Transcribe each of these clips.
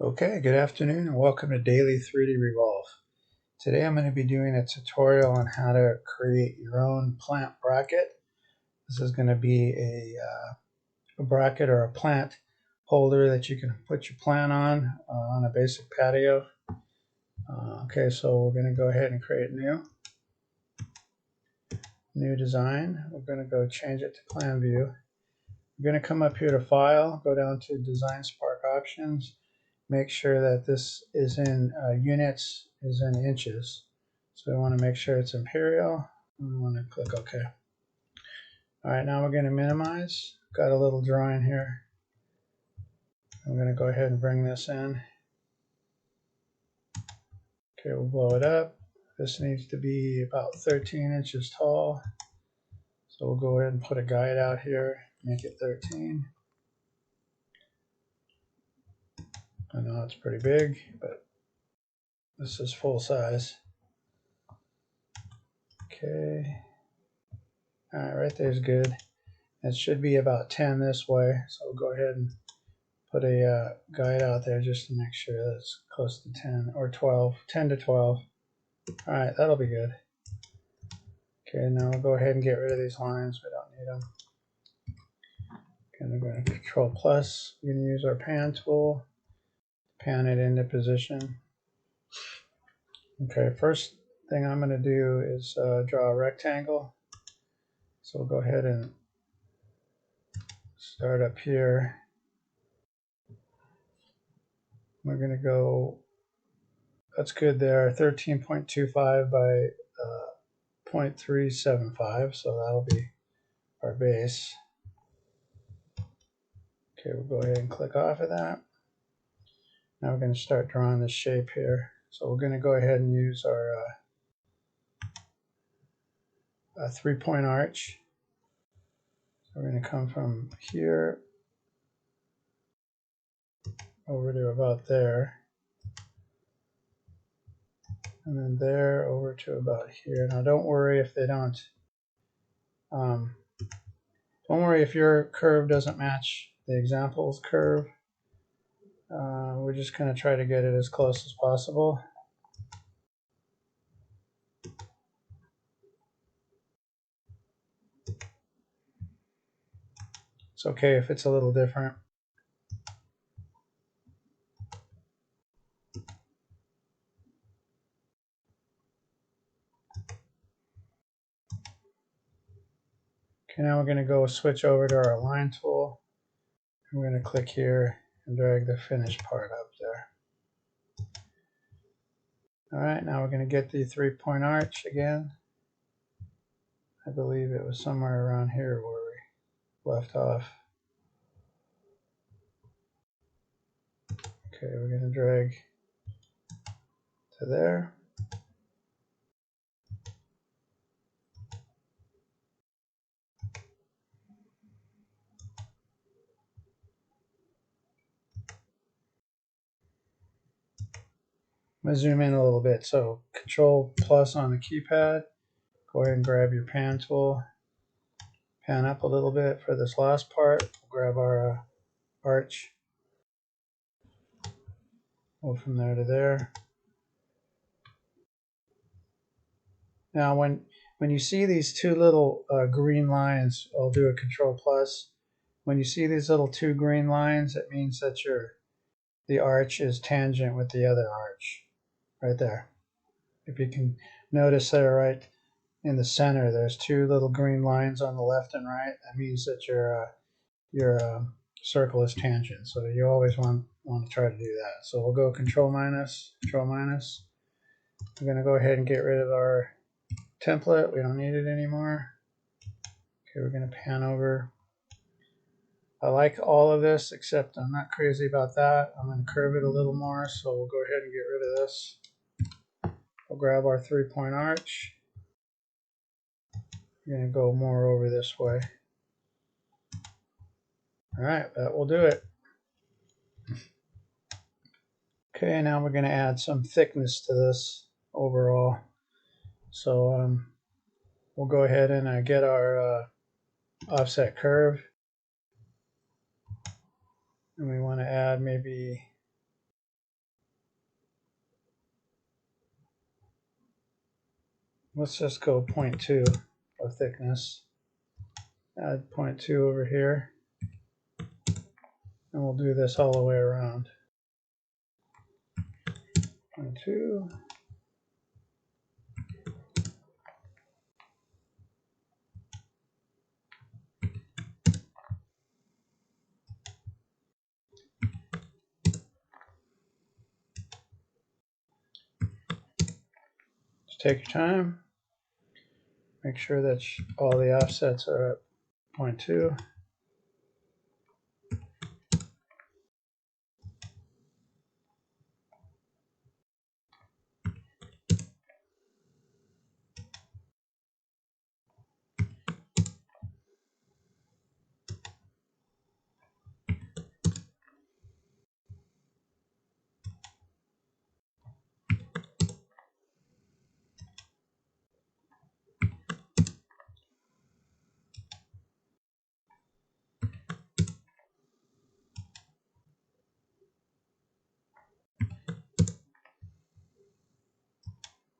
Okay, good afternoon and welcome to Daily 3D Revolve. Today I'm going to be doing a tutorial on how to create your own plant bracket. This is going to be a bracket or a plant holder that you can put your plant on a basic patio. Okay, so we're going to go ahead and create new design. We're going to go change it to plan view. We're going to come up here to File, go down to Design Spark Options. Make sure that this is in units, is in inches. So we want to make sure it's imperial. We want to click OK. All right, now we're going to minimize. Got a little drawing here. I'm going to go ahead and bring this in. Okay, we'll blow it up. This needs to be about 13 inches tall. So we'll go ahead and put a guide out here, make it 13. I know it's pretty big, but this is full size. Okay. All right, right there's good. It should be about 10 this way, so we'll go ahead and put a guide out there just to make sure that it's close to 10 or 12, 10 to 12. All right, that'll be good. Okay, now we'll go ahead and get rid of these lines. We don't need them. Okay, I'm going to Control plus. We're going to use our pan tool, pan it into position. Okay, first thing I'm going to do is draw a rectangle. So we'll go ahead and start up here. We're going to go, that's good there, 13.25 by 0.375, so that'll be our base. Okay, we'll go ahead and click off of that. Now we're going to start drawing this shape here. So we're going to go ahead and use our 3-point arch. So we're going to come from here over to about there, and then there over to about here. Now don't worry if they don't worry if your curve doesn't match the example's curve. We're just going to try to get it as close as possible. It's okay if it's a little different. Okay, now we're going to go switch over to our align tool. We're going to click here and drag the finished part up there. All right, now we're going to get the 3-point arch again. I believe it was somewhere around here where we left off. Okay, we're going to drag to there. I'm going to zoom in a little bit. So Control plus on the keypad. Go ahead and grab your pan tool. Pan up a little bit for this last part. We'll grab our arch. Go from there to there. Now when you see these two little green lines, I'll do a Control plus. When you see these little two green lines, it means that the arch is tangent with the other arch. Right there. If you can notice there right in the center, there's two little green lines on the left and right. That means that your circle is tangent. So you always want to try to do that. So we'll go Control minus, Control minus. We're going to go ahead and get rid of our template. We don't need it anymore. Okay, we're going to pan over. I like all of this, except I'm not crazy about that. I'm going to curve it a little more, so we'll go ahead and get rid of this. We'll grab our 3-point arch. We're going to go more over this way. All right, that will do it. Okay, now we're going to add some thickness to this overall. So we'll go ahead and get our offset curve. And we want to add maybe let's just go 0.2 of thickness. Add 0.2 over here. And we'll do this all the way around. 0.2. Just take your time. Make sure that all the offsets are at 0.2.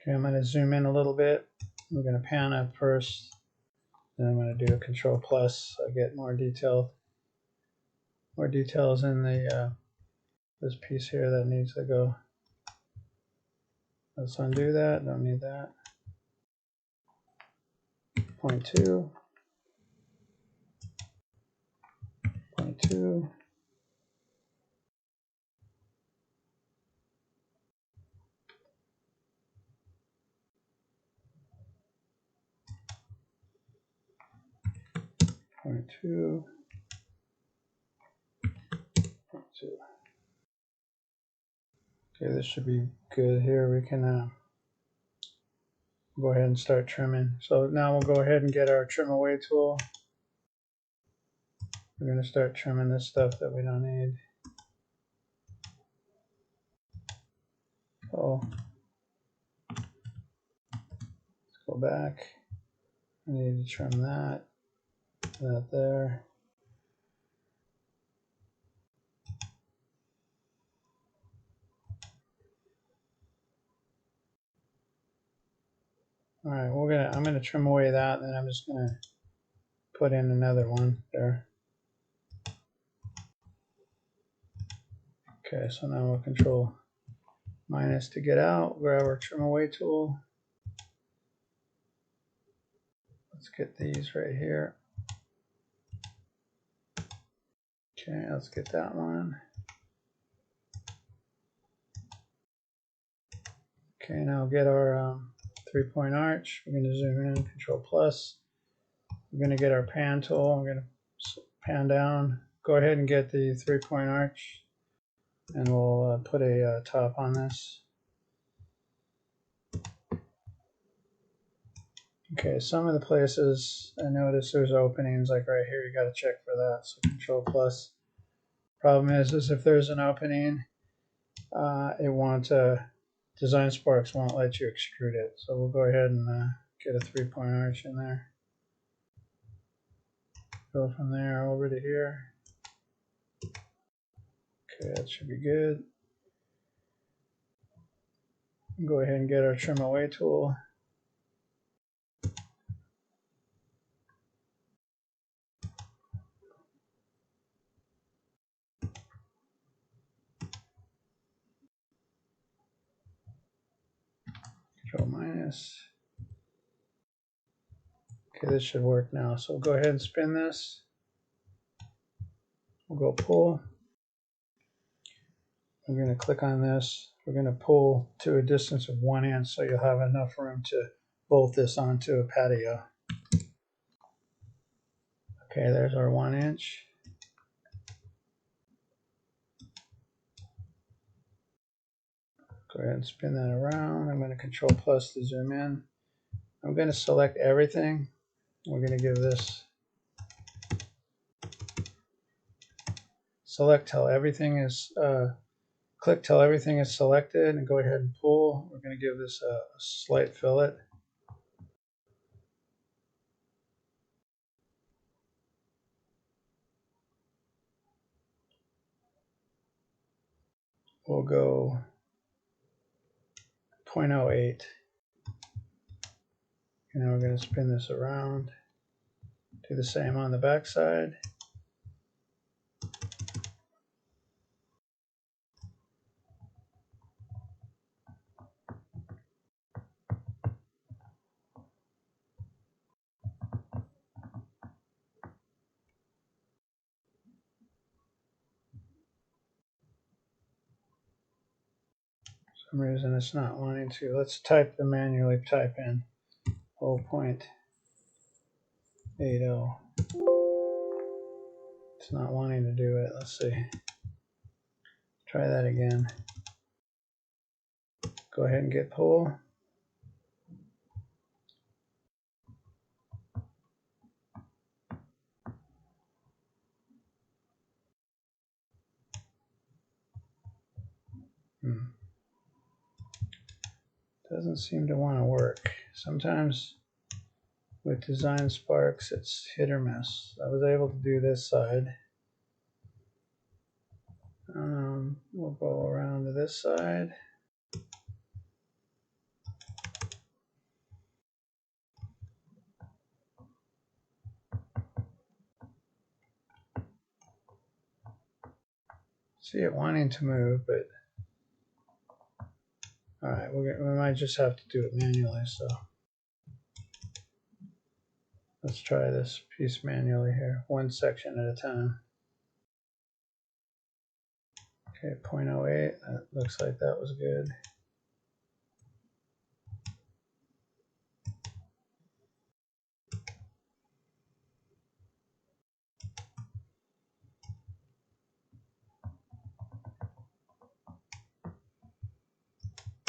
Okay, I'm going to zoom in a little bit. We're going to pan up first. Then I'm going to do a Control Plus so I get more details in the this piece here that needs to go. Let's undo that. Don't need that. 0.2. 0.2. Point two. Okay, this should be good here. We can go ahead and start trimming. So now we'll go ahead and get our trim away tool. We're going to start trimming this stuff that we don't need. Oh, let's go back. I need to trim that there. All right, I'm gonna trim away that, and then I'm just gonna put in another one there. Okay, so now we'll Control minus to get out. Grab our trim away tool. Let's get these right here. Okay, let's get that one. Okay, now get our 3-point arch. We're going to zoom in, Control Plus. We're going to get our pan tool. I'm going to pan down. Go ahead and get the 3-point arch, and we'll put a top on this. Okay, some of the places I notice there's openings, like right here. You got to check for that. So Control Plus. Problem is if there's an opening, it won't. Design Sparks won't let you extrude it. So we'll go ahead and get a 3-point arch in there. Go from there over to here. Okay, that should be good. Go ahead and get our trim away tool. Control minus. Okay, this should work now. So we'll go ahead and spin this. We'll go pull. We're going to click on this. We're going to pull to a distance of 1 inch so you'll have enough room to bolt this onto a patio. Okay, there's our 1 inch. Go ahead and spin that around. I'm going to Control Plus to zoom in. I'm going to select everything. We're going to give this select till everything is click till everything is selected and go ahead and pull. We're going to give this a slight fillet. We'll go 0.08. And now we're going to spin this around. Do the same on the back side. For some reason it's not wanting to. Let's manually type in 0.80. It's not wanting to do it. Let's see. Try that again. Go ahead and get pull. Doesn't seem to want to work. Sometimes with design sparks it's hit or miss. I was able to do this side. We'll go around to this side. See it wanting to move, but all right, we might just have to do it manually. So let's try this piece manually here, one section at a time. Okay, 0.08. That looks like that was good.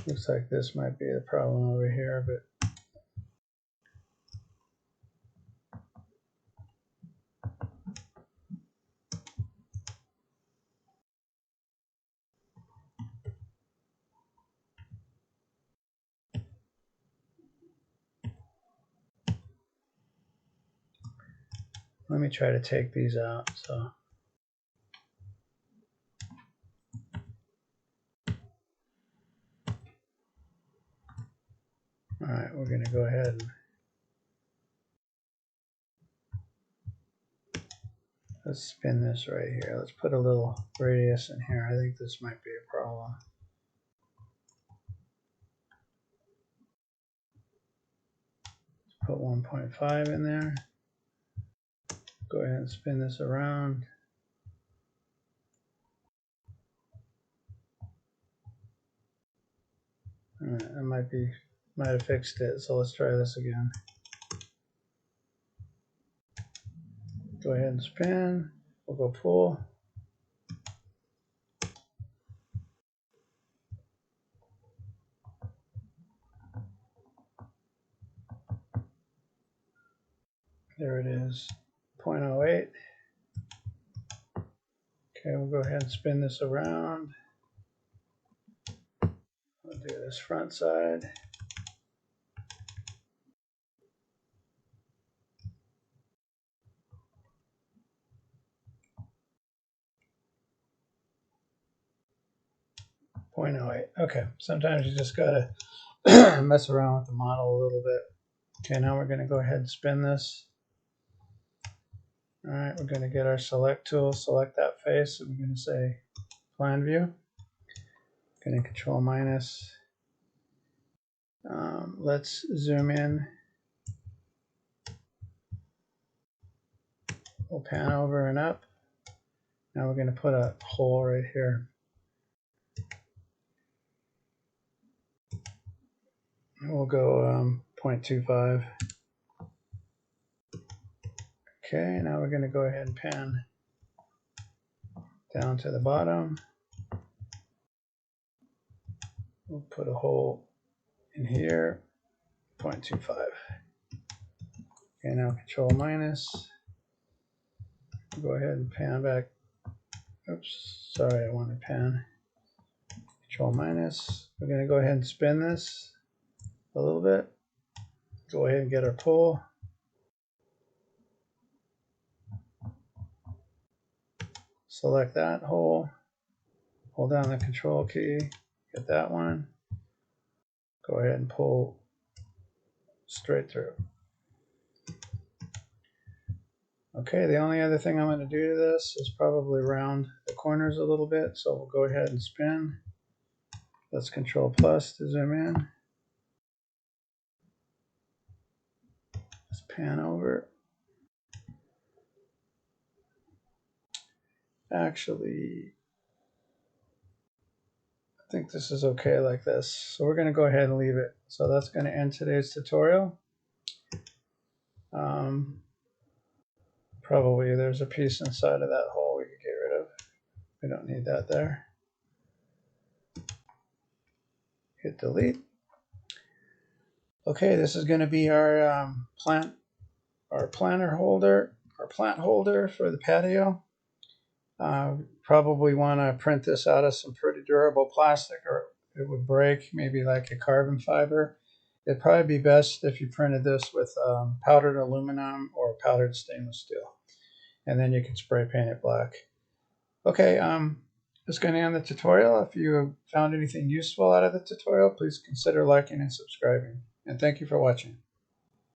Looks like this might be the problem over here, but let me try to take these out. So all right, we're going to go ahead and let's spin this right here. Let's put a little radius in here. I think this might be a problem. Let's put 1.5 in there. Go ahead and spin this around. All right, I might have fixed it. So let's try this again. Go ahead and spin. We'll go pull. There it is, 0.08. Okay, we'll go ahead and spin this around. We'll do this front side. .08. Okay, sometimes you just gotta mess around with the model a little bit. Okay, now we're going to go ahead and spin this. All right, we're going to get our select tool, select that face, and we're going to say plan view. Going to control minus. Let's zoom in. We'll pan over and up. Now we're going to put a hole right here. We'll go 0.25. Okay, now we're going to go ahead and pan down to the bottom. We'll put a hole in here, 0.25. Okay, now control minus. Go ahead and pan back. Oops, sorry, I want to pan. Control minus. We're going to go ahead and spin this a little bit. Go ahead and get our pull. Select that hole. Hold down the control key. Get that one. Go ahead and pull straight through. Okay, the only other thing I'm going to do to this is probably round the corners a little bit, so we'll go ahead and spin. Let's Control plus to zoom in. Let's pan over. Actually, I think this is okay like this. So we're going to go ahead and leave it. So that's going to end today's tutorial. Probably there's a piece inside of that hole we could get rid of. We don't need that there. Hit delete. Okay, this is going to be our plant holder for the patio. Probably want to print this out of some pretty durable plastic, or it would break, maybe like a carbon fiber. It'd probably be best if you printed this with powdered aluminum or powdered stainless steel, and then you can spray paint it black. Okay, that's going to end the tutorial. If you found anything useful out of the tutorial, please consider liking and subscribing. And thank you for watching.